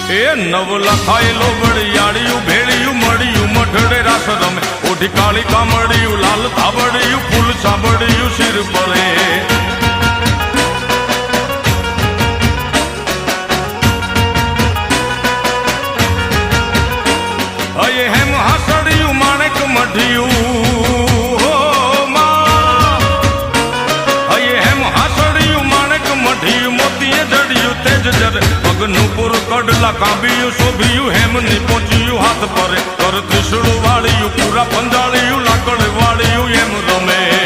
એ નવ લખાયેલો વળિયાળિયું ભેળિયું મળ્યું મઢડે રાસ રમે ઓઢી કાળી કામડિયું લાલ ધાબડિયું ફૂલ સાંભળિયું શિર પડે અયે હેમ હાસડિયું માણેક મઢિયું અયે હેમ હાસડિયું માણેક મઢિયું મોતીએ જડિયું તેજ જરે પગનું પુર કડલા કાંબિયું શોભિયું હેમની પહોંચ્યું હાથ પરે કર ત્રિશુળ વાળિયું પૂરા પંજાળિયું લાકડ વાળિયું એમ રમે